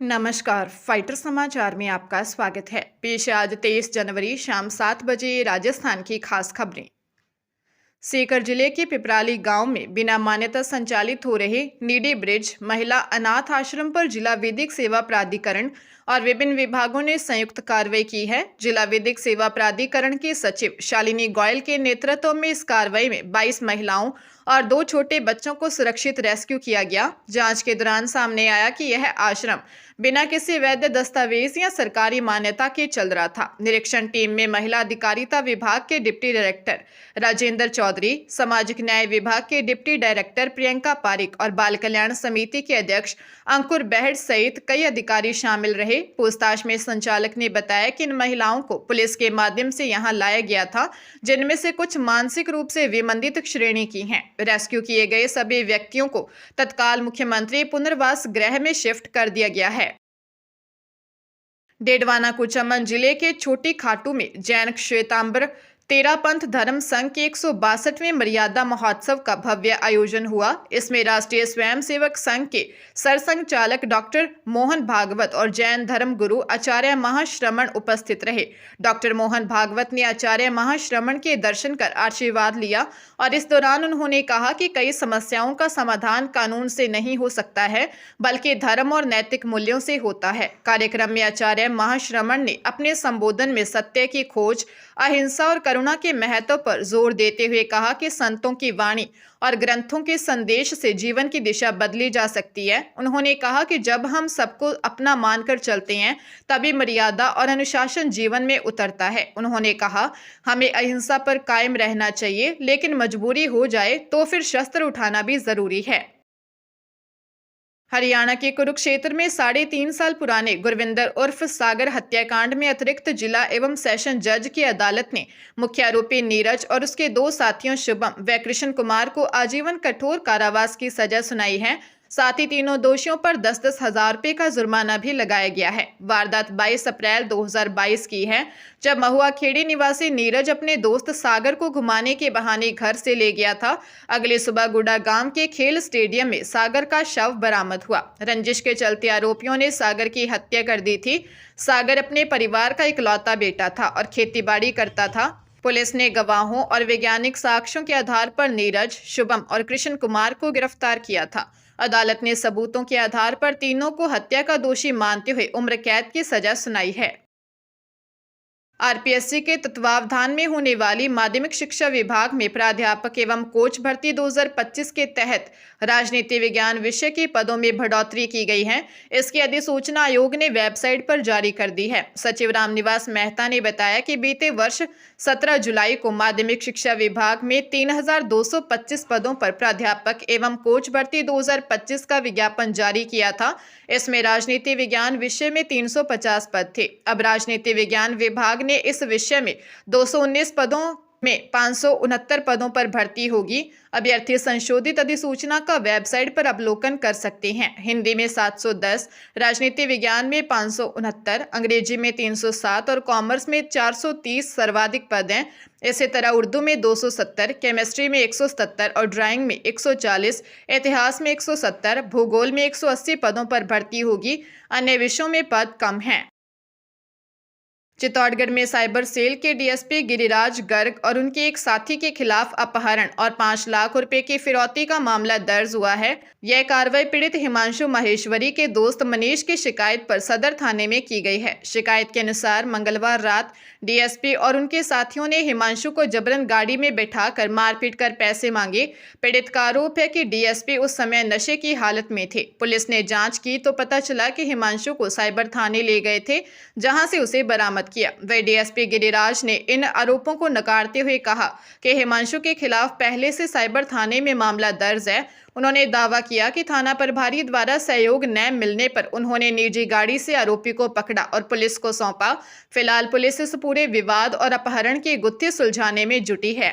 नमस्कार, फाइटर समाचार में आपका स्वागत है। पेश है आज 23 जनवरी शाम 7 बजे राजस्थान की खास खबरें। सीकर जिले के पिपराली गांव में बिना मान्यता संचालित हो रहे नीडी ब्रिज महिला अनाथ आश्रम पर जिला विधिक सेवा प्राधिकरण और विभिन्न विभागों ने संयुक्त कार्रवाई की है। जिला विधिक सेवा प्राधिकरण की सचिव शालिनी गोयल के नेतृत्व में इस कार्रवाई में 22 महिलाओं और 2 छोटे बच्चों को सुरक्षित रेस्क्यू किया गया। जांच के दौरान सामने आया कि यह आश्रम बिना किसी वैध दस्तावेज या सरकारी मान्यता के चल रहा था। निरीक्षण टीम में महिला अधिकारिता विभाग के डिप्टी डायरेक्टर राजेंद्र चौधरी, सामाजिक न्याय विभाग के डिप्टी डायरेक्टर प्रियंका पारिक और बाल कल्याण समिति के अध्यक्ष अंकुर बहड़ सहित कई अधिकारी शामिल रहे। पूछताछ में संचालक ने बताया कि इन महिलाओं को पुलिस के माध्यम से यहां लाया गया था, जिनमें से कुछ मानसिक रूप से विमंदित श्रेणी की हैं। रेस्क्यू किए गए सभी व्यक्तियों को तत्काल मुख्यमंत्री पुनर्वास गृह में शिफ्ट कर दिया गया है। डेडवाना कुचामन जिले के छोटी खाटू में जैन श्वेतांबर तेरा पंथ धर्म संघ के 162वें मर्यादा महोत्सव का भव्य आयोजन हुआ। इसमें राष्ट्रीय स्वयंसेवक संघ के सरसंघ चालक डॉक्टर मोहन भागवत और जैन धर्म गुरु आचार्य महाश्रमण उपस्थित रहे। डॉक्टर मोहन भागवत ने आचार्य महाश्रमण के दर्शन कर आशीर्वाद लिया और इस दौरान उन्होंने कहा कि कई समस्याओं का समाधान कानून से नहीं हो सकता है, बल्कि धर्म और नैतिक मूल्यों से होता है। कार्यक्रम में आचार्य महाश्रमण ने अपने संबोधन में सत्य की खोज, अहिंसा और करुणा के महत्व पर जोर देते हुए कहा कि संतों की वाणी और ग्रंथों के संदेश से जीवन की दिशा बदली जा सकती है। उन्होंने कहा कि जब हम सबको अपना मानकर चलते हैं, तभी मर्यादा और अनुशासन जीवन में उतरता है। उन्होंने कहा, हमें अहिंसा पर कायम रहना चाहिए, लेकिन मजबूरी हो जाए तो फिर शस्त्र उठाना भी जरूरी है। हरियाणा के कुरुक्षेत्र में 3.5 साल पुराने गुरविंदर उर्फ सागर हत्याकांड में अतिरिक्त जिला एवं सेशन जज की अदालत ने मुख्य आरोपी नीरज और उसके 2 साथियों शुभम व कृष्ण कुमार को आजीवन कठोर कारावास की सजा सुनाई है। साथ ही तीनों दोषियों पर 10-10 हजार रुपये का जुर्माना भी लगाया गया है। वारदात 22 अप्रैल 2022 की है, जब महुआ खेड़ी निवासी नीरज अपने दोस्त सागर को घुमाने के बहाने घर से ले गया था। अगली सुबह गुडा गांव के खेल स्टेडियम में सागर का शव बरामद हुआ। रंजिश के चलते आरोपियों ने सागर की हत्या कर दी थी। सागर अपने परिवार का इकलौता बेटा था और खेतीबाड़ी करता था। पुलिस ने गवाहों और वैज्ञानिक साक्ष्यों के आधार पर नीरज, शुभम और कृष्ण कुमार को गिरफ्तार किया था। अदालत ने सबूतों के आधार पर तीनों को हत्या का दोषी मानते हुए उम्र कैद की सजा सुनाई है। आरपीएससी के तत्वावधान में होने वाली माध्यमिक शिक्षा विभाग में प्राध्यापक एवं कोच भर्ती 2025 के तहत राजनीति विज्ञान विषय के पदों में बढ़ोतरी की गई है। इसकी अधिसूचना आयोग ने वेबसाइट पर जारी कर दी है। सचिव रामनिवास मेहता ने बताया कि बीते वर्ष 17 जुलाई को माध्यमिक शिक्षा विभाग में 3225 पदों पर प्राध्यापक एवं कोच भर्ती 2025 का विज्ञापन जारी किया था। इसमें राजनीति विज्ञान विषय में 350 पद थे। अब राजनीति विज्ञान विभाग ने इस विषय में 219 पदों में 569 पदों पर भर्ती होगी। अभ्यर्थी संशोधित अधिसूचना का वेबसाइट पर अवलोकन कर सकते हैं। हिंदी में 710, राजनीति विज्ञान में 569, अंग्रेजी में 307 और कॉमर्स में 430 सर्वाधिक पद हैं। इसी तरह उर्दू में 270, केमिस्ट्री में 177 और ड्राइंग में 140, इतिहास में 170, भूगोल में 180 पदों पर भर्ती होगी। अन्य विषयों में पद कम हैं। चित्तौड़गढ़ में साइबर सेल के डीएसपी गिरिराज गर्ग और उनके एक साथी के खिलाफ अपहरण और 5 लाख रुपए की फिरौती का मामला दर्ज हुआ है। यह कार्रवाई पीड़ित हिमांशु माहेश्वरी के दोस्त मनीष की शिकायत पर सदर थाने में की गई है। शिकायत के अनुसार मंगलवार रात डीएसपी और उनके साथियों ने हिमांशु को जबरन गाड़ी में बैठाकर मारपीट कर पैसे मांगे। पीड़ित का आरोप है कि डीएसपी उस समय नशे की हालत में थे। पुलिस ने जांच की तो पता चला कि हिमांशु को साइबर थाने ले गए थे, जहां से उसे बरामद किया। वह डीएसपी गिरिराज ने इन आरोपों को नकारते हुए कहा कि हिमांशु के खिलाफ पहले से साइबर थाने में मामला दर्ज है। उन्होंने दावा किया कि थाना प्रभारी द्वारा सहयोग न मिलने पर उन्होंने निजी गाड़ी से आरोपी को पकड़ा और पुलिस को सौंपा। फिलहाल पुलिस इस पूरे विवाद और अपहरण की गुत्थी सुलझाने में जुटी है।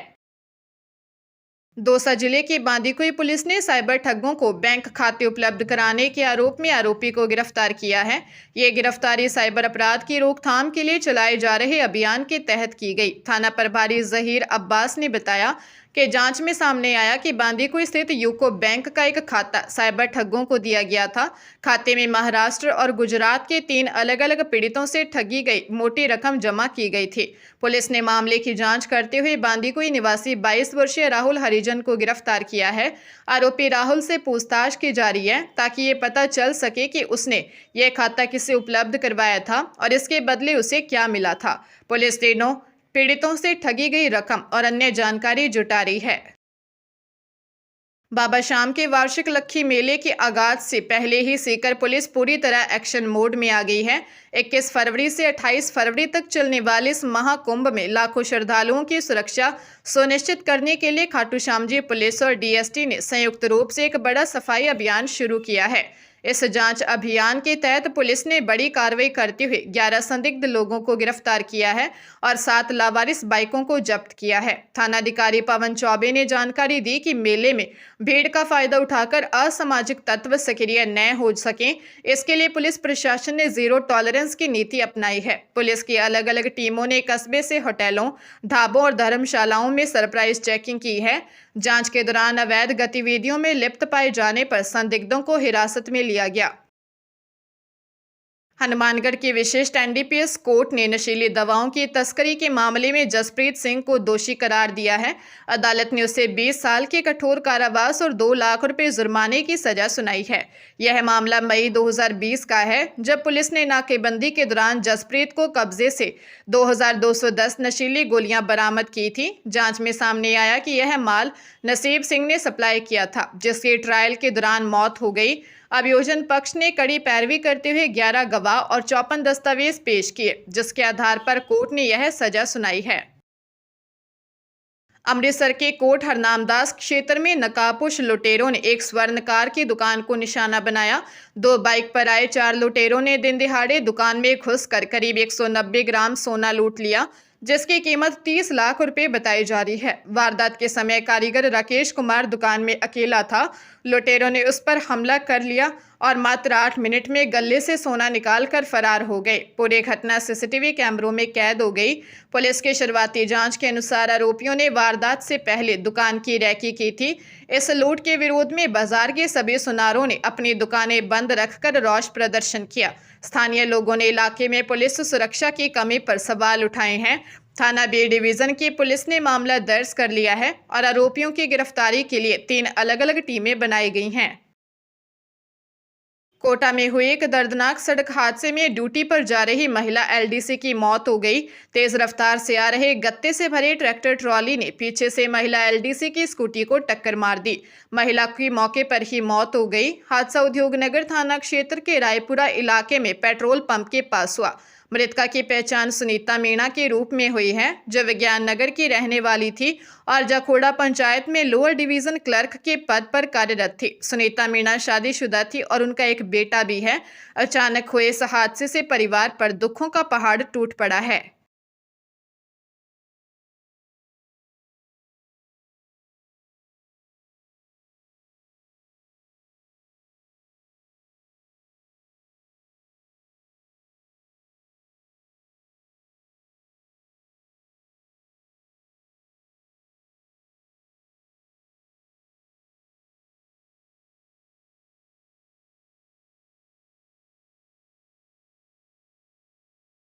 दौसा जिले की बांदीकुई पुलिस ने साइबर ठगों को बैंक खाते उपलब्ध कराने के आरोप में आरोपी को गिरफ्तार किया है। ये गिरफ्तारी साइबर अपराध की रोकथाम के लिए चलाए जा रहे अभियान के तहत की गई। थाना प्रभारी जहीर अब्बास ने बताया के जांच में सामने आया कि बांदीकुई स्थित यूको बैंक का एक खाता साइबर ठगों को दिया गया था। खाते में महाराष्ट्र और गुजरात के 3 अलग-अलग पीड़ितों से ठगी गई मोटी रकम जमा की गई थी। पुलिस ने मामले की जांच करते हुए बांदीकुई निवासी 22 वर्षीय राहुल हरिजन को गिरफ्तार किया है। आरोपी राहुल से पूछताछ की जा रही है ताकि ये पता चल सके कि उसने यह खाता किसे उपलब्ध करवाया था और इसके बदले उसे क्या मिला था। पुलिस तीनों पीड़ितों से ठगी गई रकम और अन्य जानकारी जुटा रही है। बाबा शाम के वार्षिक लक्खी मेले के आगाज से पहले ही सीकर पुलिस पूरी तरह एक्शन मोड में आ गई है। 21 फरवरी से 28 फरवरी तक चलने वाले इस महाकुंभ में लाखों श्रद्धालुओं की सुरक्षा सुनिश्चित करने के लिए खाटू श्याम जी पुलिस और डीएसटी ने संयुक्त रूप से एक बड़ा सफाई अभियान शुरू किया है। इस जांच अभियान के तहत पुलिस ने बड़ी कार्रवाई करते हुए 11 संदिग्ध लोगों को गिरफ्तार किया है और 7 लावारिस बाइकों को जब्त किया है। थानाधिकारी पवन चौबे ने जानकारी दी कि मेले में भीड़ का फायदा उठाकर असामाजिक तत्व सक्रिय न हो सकें, इसके लिए पुलिस प्रशासन ने जीरो टॉलरेंस की नीति अपनाई है। पुलिस की अलग अलग टीमों ने कस्बे से होटलों, ढाबों और धर्मशालाओं में सरप्राइज चेकिंग की है। जांच के दौरान अवैध गतिविधियों में लिप्त पाए जाने पर संदिग्धों को हिरासत में लिया गया। हनुमानगढ़ की विशिष्ट एनडीपीएस कोर्ट ने नशीली दवाओं की तस्करी के मामले में जसप्रीत सिंह को दोषी करार दिया है। अदालत ने उसे 20 साल के कठोर कारावास और 2 लाख रुपए जुर्माने की सजा सुनाई है। यह मामला मई 2020 का है, जब पुलिस ने नाकेबंदी के दौरान जसप्रीत को कब्जे से 2210 नशीली गोलियां बरामद की थी। जांच में सामने आया कि यह माल नसीब सिंह ने सप्लाई किया था, जिसकी ट्रायल के दौरान मौत हो गई। अभियोजन पक्ष ने कड़ी पैरवी करते हुए 11 गवाह और 54 दस्तावेज पेश किए, जिसके आधार पर कोर्ट ने यह सजा सुनाई है। अमृतसर के कोट हरनामदास क्षेत्र में नकाबपोश लुटेरों ने एक स्वर्णकार की दुकान को निशाना बनाया। 2 बाइक पर आए 4 लुटेरों ने दिन दिहाड़े दुकान में घुसकर करीब 190 ग्राम सोना लूट लिया, जिसकी कीमत 30 लाख रुपए बताई जा रही है। वारदात के समय कारीगर राकेश कुमार दुकान में अकेला था। लुटेरों ने उस पर हमला कर लिया और मात्र 8 मिनट में गले से सोना निकालकर फरार हो गए। पूरी घटना सीसीटीवी कैमरों में कैद हो गई। पुलिस के शुरुआती जांच के अनुसार आरोपियों ने वारदात से पहले दुकान की रैकी की थी। इस लूट के विरोध में बाजार के सभी सुनारों ने अपनी दुकानें बंद रखकर रोष प्रदर्शन किया। स्थानीय लोगों ने इलाके में पुलिस सुरक्षा की कमी पर सवाल उठाए हैं। थाना बी डिवीजन की पुलिस ने मामला दर्ज कर लिया है और आरोपियों की गिरफ्तारी के लिए 3 अलग-अलग टीमें बनाई गई हैं। कोटा में हुए एक दर्दनाक सड़क हादसे में ड्यूटी पर जा रही महिला एलडीसी की मौत हो गई। तेज रफ्तार से आ रहे गत्ते से भरे ट्रैक्टर ट्रॉली ने पीछे से महिला एलडीसी की स्कूटी को टक्कर मार दी। महिला की मौके पर ही मौत हो गई। हादसा उद्योगनगर थाना क्षेत्र के रायपुरा इलाके में पेट्रोल पंप के पास हुआ। मृतका की पहचान सुनीता मीणा के रूप में हुई है, जो विज्ञान नगर की रहने वाली थी और जखोड़ा पंचायत में लोअर डिवीजन क्लर्क के पद पर कार्यरत थी। सुनीता मीणा शादीशुदा थी और उनका एक बेटा भी है। अचानक हुए इस हादसे से परिवार पर दुखों का पहाड़ टूट पड़ा है।